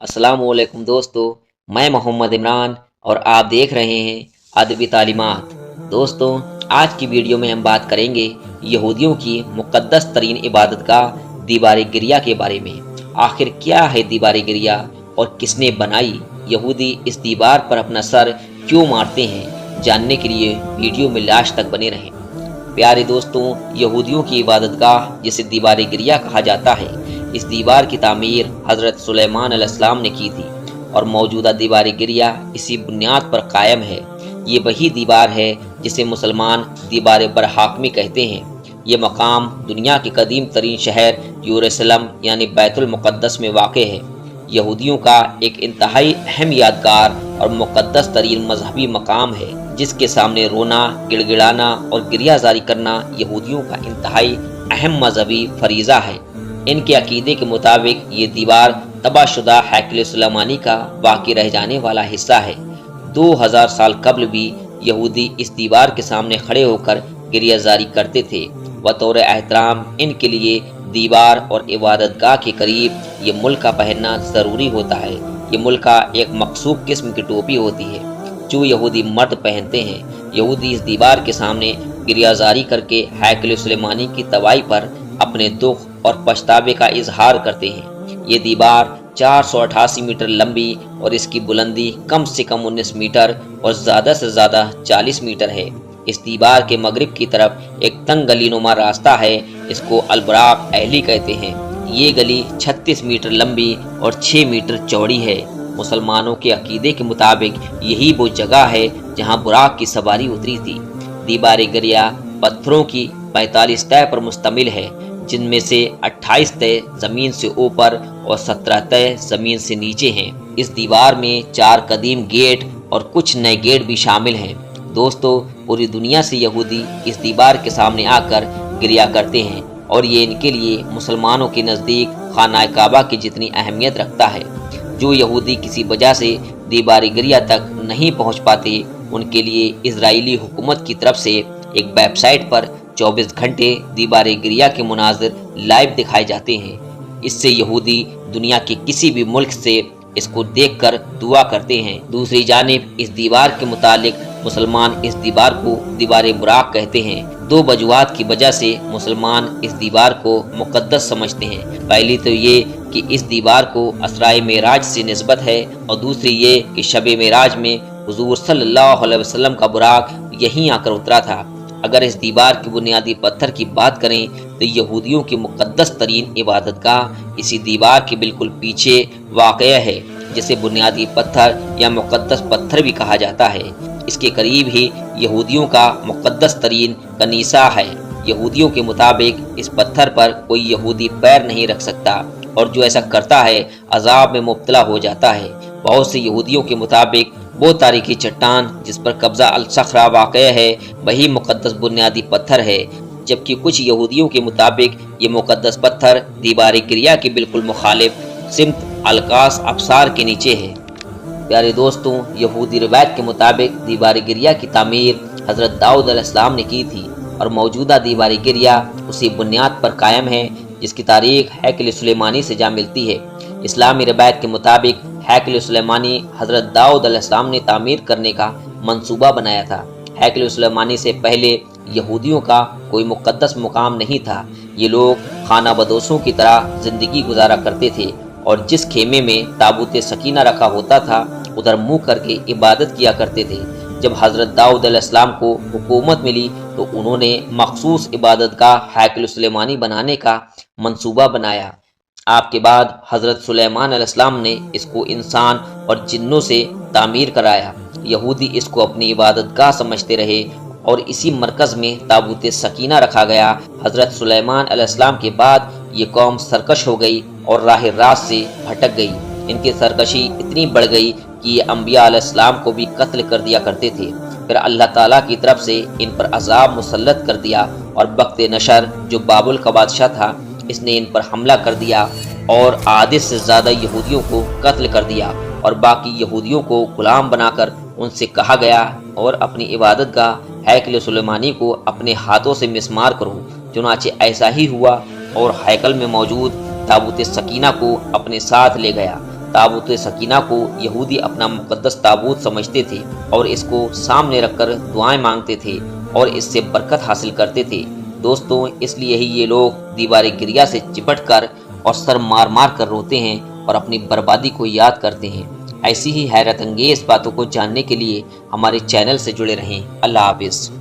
अस्सलाम वालेकुम दोस्तों, मैं मोहम्मद इमरान और आप देख रहे हैं अदबी तालीमात। दोस्तों, आज की वीडियो में हम बात करेंगे यहूदियों की मुक़द्दस तरीन इबादतगाह दीवार गिरिया के बारे में। आखिर क्या है दीवार गिरिया और किसने बनाई? यहूदी इस दीवार पर अपना सर क्यों मारते हैं? जानने के लिए वीडियो में लास्ट तक बने रहें। प्यारे दोस्तों, यहूदियों की इबादतगाह जिसे दीवार गिरिया कहा जाता है, इस दीवार की तामीर हज़रत सुलेमान अलैहिस्सलाम ने की थी और मौजूदा दीवार गिरिया इसी बुनियाद पर कायम है। ये वही दीवार है जिसे मुसलमान दीवार बरहाकमी कहते हैं। ये मकाम दुनिया के कदीम तरीन शहर यरूशलेम यानी बैतुल मुक़द्दस में वाक़ है। यहूदियों का एक इंतहाई अहम यादगार और मुक़द्दस तरीन मजहबी मकाम है, जिसके सामने रोना, गिड़गिड़ाना और गिरियाजारी करना यहूदियों का इंतहाई अहम मजहबी फरीज़ा है। इनके अकीदे के मुताबिक ये दीवार तबाहशुदा हैकल सुलेमानी का बाकी रह जाने वाला हिस्सा है। 2000 साल कबल भी यहूदी इस दीवार के सामने खड़े होकर गिरियाजारी करते थे। बतौर एहतराम इनके लिए दीवार और इबादतगाह के करीब ये मुल्का पहनना ज़रूरी होता है। ये मुल्का एक मखसूस किस्म की टोपी होती है जो यहूदी मर्द पहनते हैं। यहूदी इस दीवार के सामने गिरियाजारी करके हैकल सुलेमानी की तबाही पर अपने दुख और पछतावे का इजहार करते हैं। ये दीवार 488 मीटर लंबी और इसकी बुलंदी कम से कम 19 मीटर और ज़्यादा से ज़्यादा 40 मीटर है। इस दीवार के मगरिब की तरफ एक तंग गलीनुमा रास्ता है, इसको अलबराक अहली कहते हैं। ये गली 36 मीटर लंबी और 6 मीटर चौड़ी है। मुसलमानों के अकीदे के मुताबिक यही वो जगह है जहाँ बुराक की सवारी उतरी थी। दीवार गिरिया पत्थरों की 45 तह पर मुश्तमिल है, जिनमें से 28 तय जमीन से ऊपर और 17 तय जमीन से नीचे हैं। इस दीवार में 4 कदीम गेट और कुछ नए गेट भी शामिल हैं। दोस्तों, पूरी दुनिया से यहूदी इस दीवार के सामने आकर गिरिया करते हैं और ये इनके लिए मुसलमानों के नज़दीक खाना काबा की जितनी अहमियत रखता है। जो यहूदी किसी वजह से दीवार गिरिया तक नहीं पहुँच पाते, उनके लिए इजरायली हुकूमत की तरफ से एक वेबसाइट पर 24 घंटे दीवार गिरिया के मुनाज़िर लाइव दिखाए जाते हैं। इससे यहूदी दुनिया के किसी भी मुल्क से इसको देखकर दुआ करते हैं। दूसरी जानिब इस दीवार के मुतालिक मुसलमान इस दीवार को दीवार बुराक कहते हैं। 2 वजूहात की वजह से मुसलमान इस दीवार को मुक़द्दस समझते हैं। पहली तो ये कि इस दीवार को असराए मेराज से निस्बत है और दूसरी ये कि शब मेराज में हुजूर सल्लल्लाहु अलैहि वसल्लम का बुराक यहीं आकर उतरा था। अगर इस दीवार के बुनियादी पत्थर की बात करें तो यहूदियों की मुक़द्दस तरीन इबादतगाह इसी दीवार के बिल्कुल पीछे वाक़या है, जिसे बुनियादी पत्थर या मुक़द्दस पत्थर भी कहा जाता है। इसके करीब ही यहूदियों का मुक़द्दस तरीन कनीसा है। यहूदियों के मुताबिक इस पत्थर पर कोई यहूदी पैर नहीं रख सकता और जो ऐसा करता है अजाब में मुब्तला हो जाता है। बहुत से यहूदियों के मुताबिक वो तारीखी चट्टान जिस पर कब्जा अल-सखरा वाक़या है वही मुक़द्दस बुनियादी पत्थर है, जबकि कुछ यहूदियों के मुताबिक ये मुक़द्दस पत्थर दीवार गिरिया के बिल्कुल मुखालिफ सिमत अलकास अबसार के नीचे है। प्यारे दोस्तों, यहूदी रिवायत के मुताबिक दीवार गिरिया की तामीर हज़रत दाऊद अलैहिस्सलाम ने की थी और मौजूदा दीवार गिरिया उसी बुनियाद पर कायम है जिसकी तारीख हैकल सुलेमानी से जा मिलती है। इस्लामी रिवायत के मुताबिक हैकल सुलेमानी हज़रत दाऊद अलैहिस्सलाम ने तामीर करने का मंसूबा बनाया था। हैकल सुलेमानी से पहले यहूदियों का कोई मुक़द्दस मुकाम नहीं था। ये लोग खाना बदोशों की तरह ज़िंदगी गुजारा करते थे और जिस खेमे में ताबूत सकीना रखा होता था उधर मुँह करके इबादत किया करते थे। जब हज़रत दाऊद अलैहिस्सलाम को हुकूमत मिली तो उन्होंने मखसूस इबादतगाह हैकल सुलेमानी बनाने का मंसूबा बनाया। आपके बाद हज़रत सुलेमान अलैहिस्सलाम ने इसको इंसान और जिन्नों से तामीर कराया। यहूदी इसको अपनी इबादतगाह समझते रहे और इसी मरकज़ में ताबूत सकीना रखा गया। हज़रत सुलेमान अलैहिस्सलाम के बाद ये कौम सरकश हो गई और राह रास्त से भटक गई। इनकी सरकशी इतनी बढ़ गई कि ये अम्बिया अलैहिस्सलाम को भी कत्ल कर दिया करते थे। फिर अल्लाह ताला की तरफ से इन पर अजाब मुसल्लत कर दिया और बख्त नशर जो बाबुल का बादशाह था, इसने इन पर हमला कर दिया और आधे से ज़्यादा यहूदियों को कत्ल कर दिया और बाकी यहूदियों को गुलाम बनाकर उनसे कहा गया और अपनी इबादतगाह हैकल सुलेमानी को अपने हाथों से मिस्मार करो। चुनाचे ऐसा ही हुआ और हैकल में मौजूद ताबूत सकीना को अपने साथ ले गया। ताबूत सकीना को यहूदी अपना मुकद्दस ताबूत समझते थे और इसको सामने रखकर दुआएं मांगते थे और इससे बरकत हासिल करते थे। दोस्तों, इसलिए ही ये लोग दीवार गिरिया से चिपट कर और सर मार मार कर रोते हैं और अपनी बर्बादी को याद करते हैं। ऐसी ही हैरत अंगेज बातों को जानने के लिए हमारे चैनल से जुड़े रहें। अल्लाह हाफिज़।